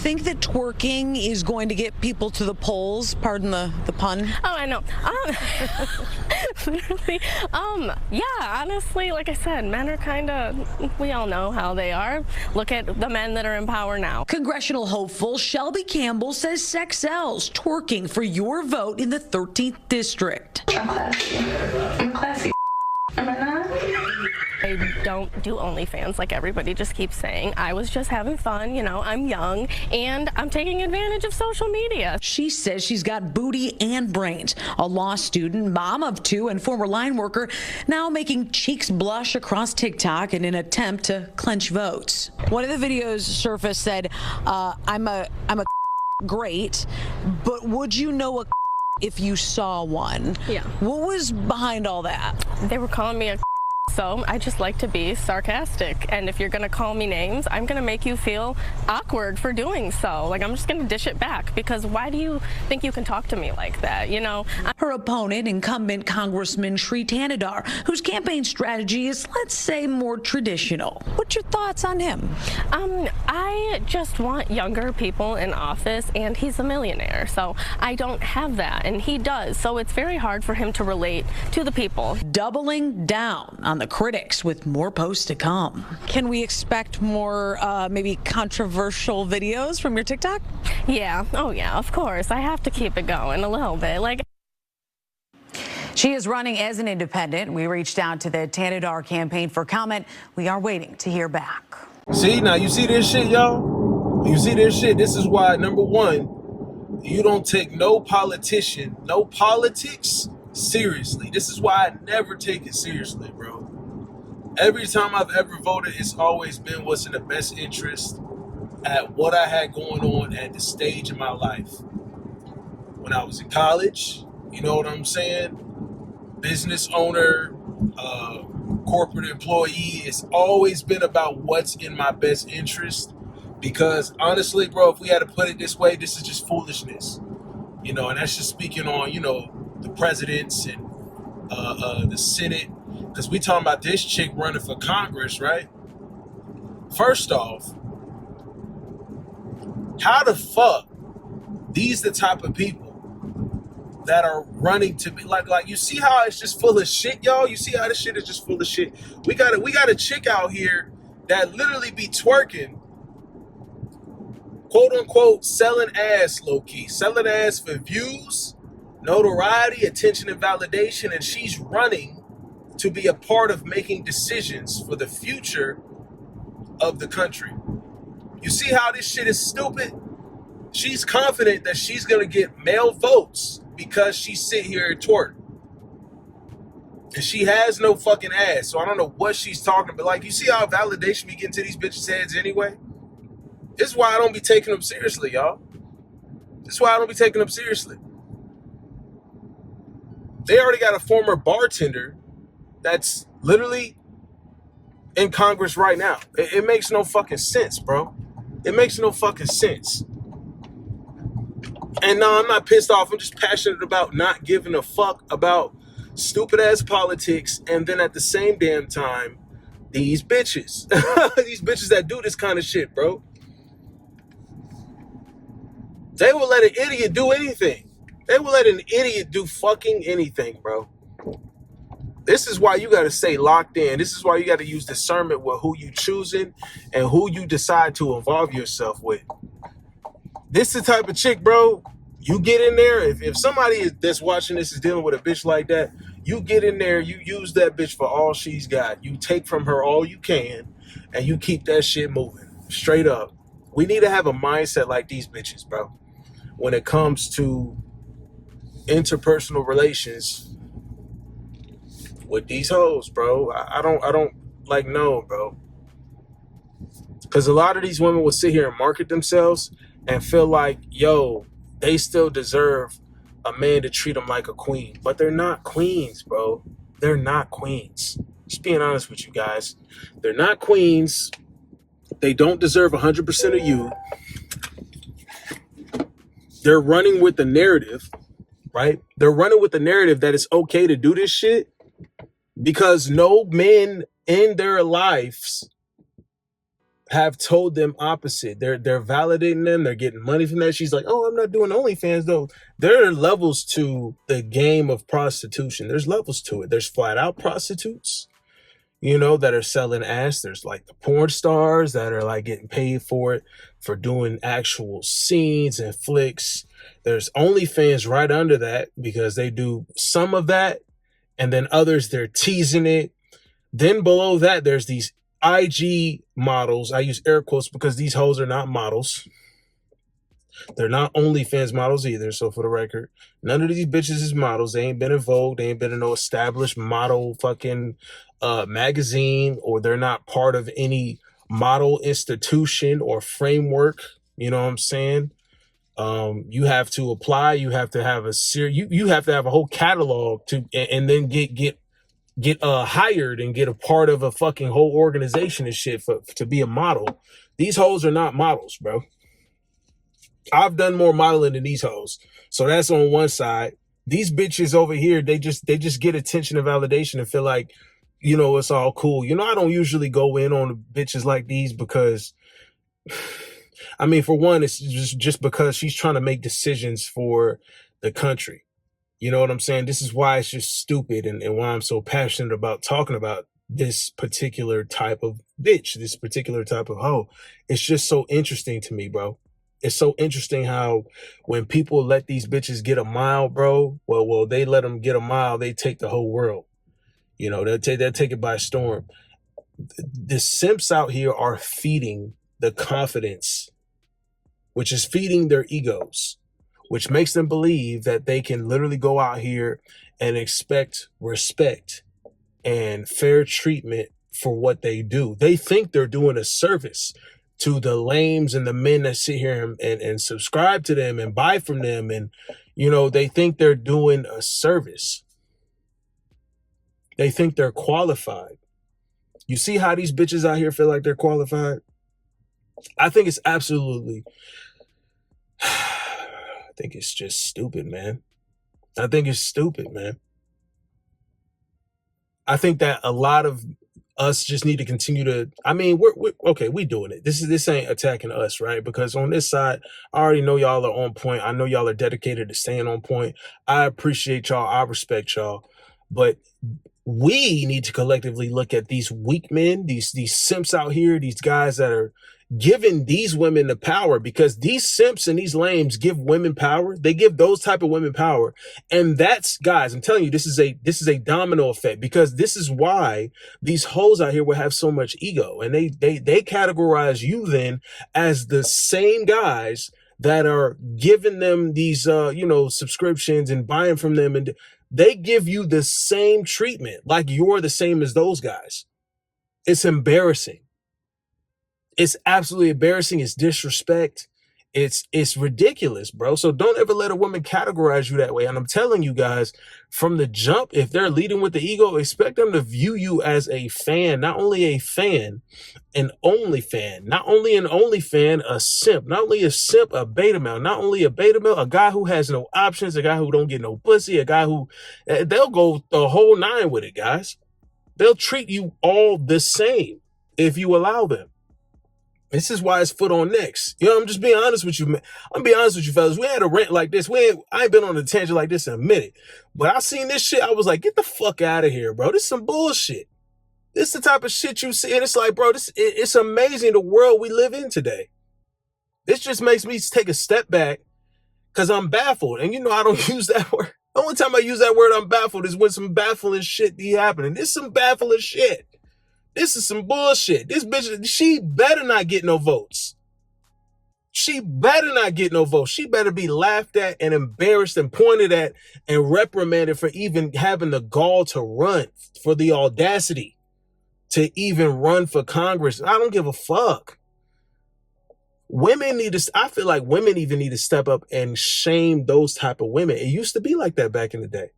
think that twerking is going to get people to the polls? Pardon the pun. Oh, I know. Literally, yeah, honestly, like I said, men are kind of, we all know how they are. Look at the men that are in power now. Congressional hopeful Shelby Campbell says sex sells. Twerking for your vote in the 13th district. I'm classy. I'm classy. Am I not? I don't do OnlyFans like everybody just keeps saying. I was just having fun, you know, I'm young, and I'm taking advantage of social media. She says she's got booty and brains. A law student, mom of two, and former line worker, now making cheeks blush across TikTok in an attempt to clench votes. One of the videos surfaced said, I'm a great, but would you know a if you saw one? Yeah. What was behind all that? They were calling me a so I just like to be sarcastic, and if you're gonna call me names, I'm gonna make you feel awkward for doing so. Like, I'm just gonna dish it back, because why do you think you can talk to me like that, you know? Her opponent, incumbent Congressman Sri Tanadar, whose campaign strategy is, let's say, more traditional. What's your thoughts on him? I just want younger people in office, and he's a millionaire, so I don't have that, and he does, so it's very hard for him to relate to the people. Doubling down on the critics with more posts to come. Can we expect more maybe controversial videos from your TikTok? Yeah, oh yeah, of course. I have to keep it going a little bit. She is running as an independent. We reached out to the Tanadar campaign for comment. We are waiting to hear back. See, now you see this shit, y'all? You see this shit? This is why, number one, you don't take no politician, no politics seriously. This is why I never take it seriously, bro. Every time I've ever voted, it's always been what's in the best interest at what I had going on at the stage of my life. When I was in college, you know what I'm saying? Business owner, corporate employee, it's always been about what's in my best interest. Because honestly, bro, if we had to put it this way, this is just foolishness. You know, and that's just speaking on, you know, the presidents and the Senate. Because we talking about this chick running for Congress, right? First off, how the fuck these the type of people that are running to be like you see how it's just full of shit, y'all? You see how this shit is just full of shit? We got a chick out here that literally be twerking, quote unquote, selling ass, low key, selling ass for views, notoriety, attention, and validation, and she's running to be a part of making decisions for the future of the country. You see how this shit is stupid? She's confident that she's gonna get male votes because she sit here and twerk. And she has no fucking ass, so I don't know what she's talking about. Like, you see how validation be getting to these bitches' heads anyway? This is why I don't be taking them seriously, y'all. This is why I don't be taking them seriously. They already got a former bartender that's literally in Congress right now. It makes no fucking sense, bro. It makes no fucking sense. And no, I'm not pissed off. I'm just passionate about not giving a fuck about stupid ass politics. And then at the same damn time, these bitches, these bitches that do this kind of shit, bro. They will let an idiot do anything. They will let an idiot do fucking anything, bro. This is why you got to stay locked in. This is why you got to use discernment with who you choosing and who you decide to involve yourself with. This is the type of chick, bro. You get in there. If somebody that's watching this is dealing with a bitch like that, you get in there, you use that bitch for all she's got. You take from her all you can, and you keep that shit moving. Straight up. We need to have a mindset like these bitches, bro. When it comes to interpersonal relations with these hoes, bro. I don't like, no, bro. Because a lot of these women will sit here and market themselves and feel like, yo, they still deserve a man to treat them like a queen. But they're not queens, bro. They're not queens. Just being honest with you guys. They're not queens. They don't deserve 100% of you. They're running with the narrative, right? They're running with the narrative that it's okay to do this shit because no men in their lives have told them opposite. They're validating them. They're getting money from that. She's like, oh, I'm not doing OnlyFans though. There are levels to the game of prostitution. There's levels to it. There's flat out prostitutes, that are selling ass. There's like the porn stars that are like getting paid for it, for doing actual scenes and flicks. There's OnlyFans right under that because they do some of that. And then others, they're teasing it. Then below that, there's these IG models. I use air quotes because these hoes are not models. They're not OnlyFans models either. So for the record, none of these bitches is models. They ain't been in Vogue. They ain't been in no established model fucking magazine, or they're not part of any model institution or framework. You know what I'm saying? You have to apply. You have to have you have to have a whole catalog and then get hired and get a part of a fucking whole organization and shit to be a model. These hoes are not models, bro. I've done more modeling than these hoes. So that's on one side. These bitches over here, they just get attention and validation and feel like, it's all cool. I don't usually go in on bitches like these because, I mean, for one, it's just because she's trying to make decisions for the country. You know what I'm saying? This is why it's just stupid and why I'm so passionate about talking about this particular type of bitch, this particular type of hoe. It's just so interesting to me, bro. It's so interesting how when people let these bitches get a mile, bro, well, they let them get a mile, they take the whole world. They'll take it by storm. The simps out here are feeding the confidence, which is feeding their egos, which makes them believe that they can literally go out here and expect respect and fair treatment for what they do. They think they're doing a service to the lames and the men that sit here and subscribe to them and buy from them. And, they think they're doing a service. They think they're qualified. You see how these bitches out here feel like they're qualified? I think it's absolutely... I think it's just stupid, man. I think it's stupid, man. I think that a lot of us just need to continue to, I mean, we're okay, we doing it. This ain't attacking us, right? Because on this side, I already know y'all are on point. I know y'all are dedicated to staying on point. I appreciate y'all. I respect y'all. But we need to collectively look at these weak men, these simps out here, these guys that are giving these women the power, because these simps and these lames give women power. They give those type of women power. And that's, guys, I'm telling you, this is a domino effect, because this is why these hoes out here will have so much ego. And they categorize you then as the same guys that are giving them these, subscriptions and buying from them. And they give you the same treatment, like you're the same as those guys. It's embarrassing. It's absolutely embarrassing. It's disrespect. It's ridiculous, bro. So don't ever let a woman categorize you that way. And I'm telling you guys, from the jump, if they're leading with the ego, expect them to view you as a fan, not only a fan, an only fan, not only an only fan, a simp, not only a simp, a beta male, not only a beta male, a guy who has no options, a guy who don't get no pussy, a guy who, they'll go the whole nine with it, guys. They'll treat you all the same if you allow them. This is why it's foot on necks. I'm just being honest with you, man. I'm being honest with you, fellas. We had a rant like this. I ain't been on a tangent like this in a minute. But I seen this shit. I was like, get the fuck out of here, bro. This is some bullshit. This is the type of shit you see. And it's like, bro, it's amazing the world we live in today. This just makes me take a step back because I'm baffled. And I don't use that word. The only time I use that word, I'm baffled, is when some baffling shit be happening. This is some baffling shit. This is some bullshit. This bitch, she better not get no votes. She better not get no votes. She better be laughed at and embarrassed and pointed at and reprimanded for even having the gall to run, for the audacity to even run for Congress. I don't give a fuck. I feel like women even need to step up and shame those type of women. It used to be like that back in the day.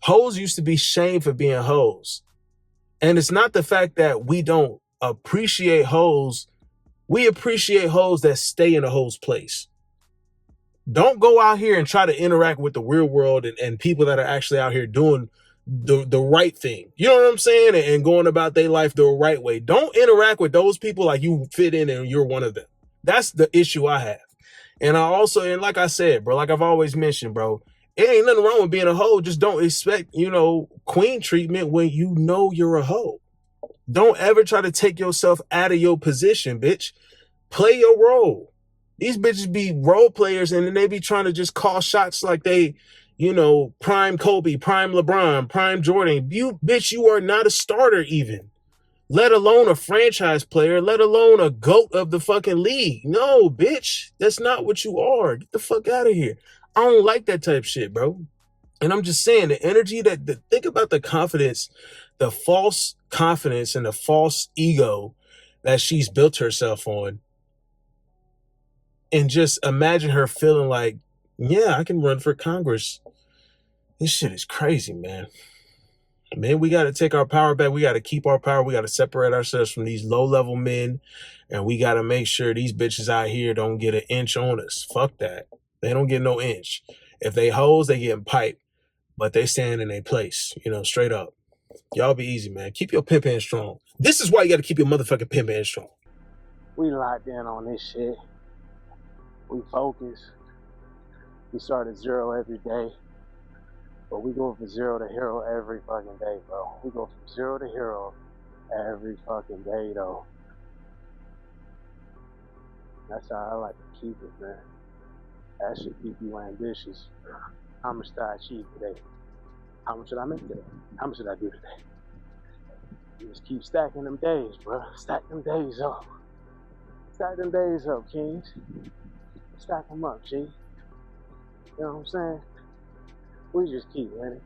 Hoes used to be shamed for being hoes. And it's not the fact that we don't appreciate hoes. We appreciate hoes that stay in a hoe's place. Don't go out here and try to interact with the real world and people that are actually out here doing the right thing. You know what I'm saying? And going about their life the right way. Don't interact with those people like you fit in and you're one of them. That's the issue I have. And I also, and like I said, bro, like I've always mentioned, bro, it ain't nothing wrong with being a hoe. Just don't expect, queen treatment when you know you're a hoe. Don't ever try to take yourself out of your position, bitch. Play your role. These bitches be role players and then they be trying to just call shots like they, prime Kobe, prime LeBron, prime Jordan. You are not a starter even. Let alone a franchise player, let alone a GOAT of the fucking league. No, bitch. That's not what you are. Get the fuck out of here. I don't like that type of shit, bro. And I'm just saying, the energy think about the confidence, the false confidence and the false ego that she's built herself on. And just imagine her feeling like, yeah, I can run for Congress. This shit is crazy, man. Man, we got to take our power back. We got to keep our power. We got to separate ourselves from these low-level men. And we got to make sure these bitches out here don't get an inch on us. Fuck that. They don't get no inch. If they hoes, they getting piped. But they stand in their place, straight up. Y'all be easy, man. Keep your pimp hand strong. This is why you got to keep your motherfucking pimp hand strong. We locked in on this shit. We focus. We start at zero every day. But we go from zero to hero every fucking day, bro. We go from zero to hero every fucking day, though. That's how I like to keep it, man. That should keep you ambitious. How much did I achieve today? How much did I make today? How much did I do today? You just keep stacking them days, bro. Stack them days up. Stack them days up, kings. Stack them up, G. You know what I'm saying? We just keep winning.